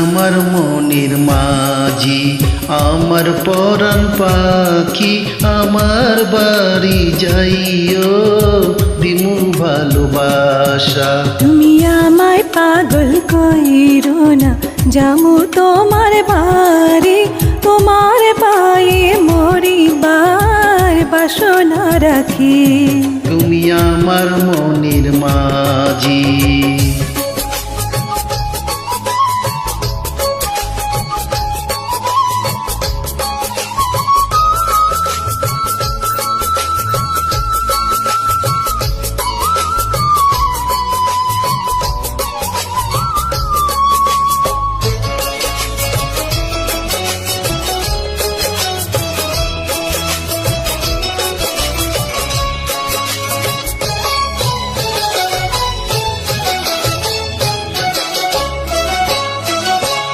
আমার মনের মাঝি, আমার পরাণ পাখি, আমার বাড়ি যাইও দিমু ভালোবাসা। তুমি আমায় পাগল কইরো না, যামু তোমার বাড়ি, তোমার পায়ে মরিবার বাসনা রাখি। তুমি আমার মনের মাঝি।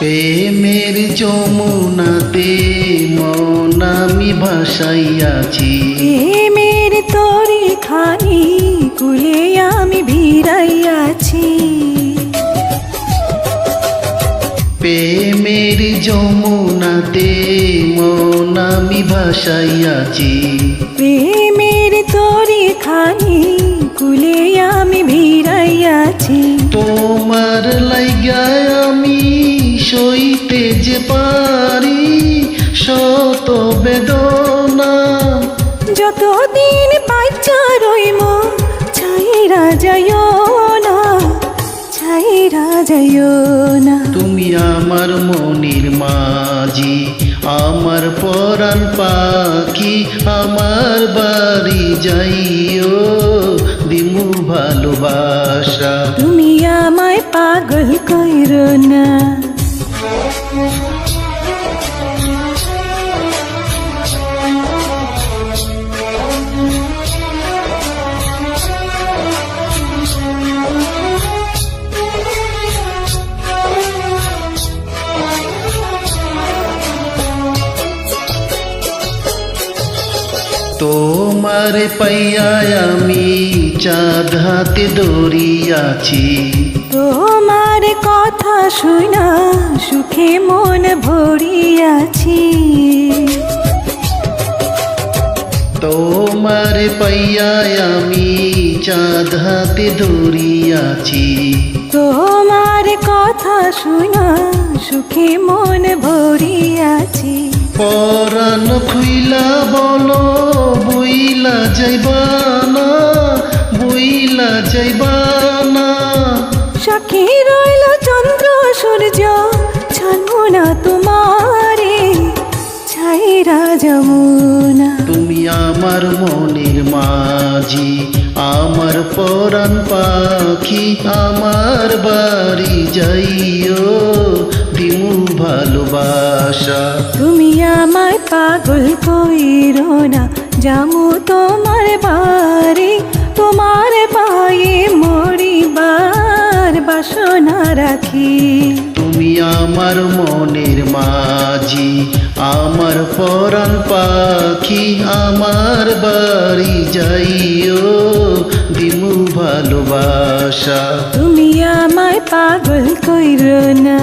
প্রেমের যমুনাতে মন আমি ভাসাইয়াছি, প্রেমের তরি খানি কুলে আমি ভিড়াইয়াছি। প্রেমের যমুনাতে মন আমি ভাসাইয়াছি, প্রেমের তরি খানি কুলে আমি ভিড়াইয়াছি। তোমার লাইগা আমি সইতে যে পারি শত বেদনা, যতদিন বাচ্চা রইম ছাইরা যাইও না, ছাইরা যাইও না। তুমি আমার মনের মাঝি, আমার পরাণ পাখি, আমার বাড়ি যাইও দিমু ভালোবাসা। তুমি আমায় পাগল কইরো না। তোমার পাইয়া আমি চাঁদ হাতে দৌড়িয়াছি, তোমার কথা শুনা সুখে মন ভরিয়াছি। তোমার পাইয়া আমি চাঁদ হাতে দৌড়িয়াছি, তোমার কথা শুনা সুখে মন ভরিয়াছি। পরাণ খুইলা বলো বইলা যাইবানা, বইলা যাইবানা। সাক্ষী রইল চন্দ্র সূর্য, ছাড়বো না তোমারে, ছাইরা যমুনা। তুমি আমার মনের মাঝি, আমার পরাণ পাখি, আমার বাড়ি যাইও দিমু ভালোবাসা। তুমি আমায় পাগল কইরো না, যামু তোমার বাড়ি, তোমার পায়ে মরিবার বাসনা রাখি। তুমি আমার মনের মাঝি, আমার পরাণ পাখি, আমার বাড়ি যাইও দিমু ভালোবাসা। তুমি আমায় পাগল কইরো না।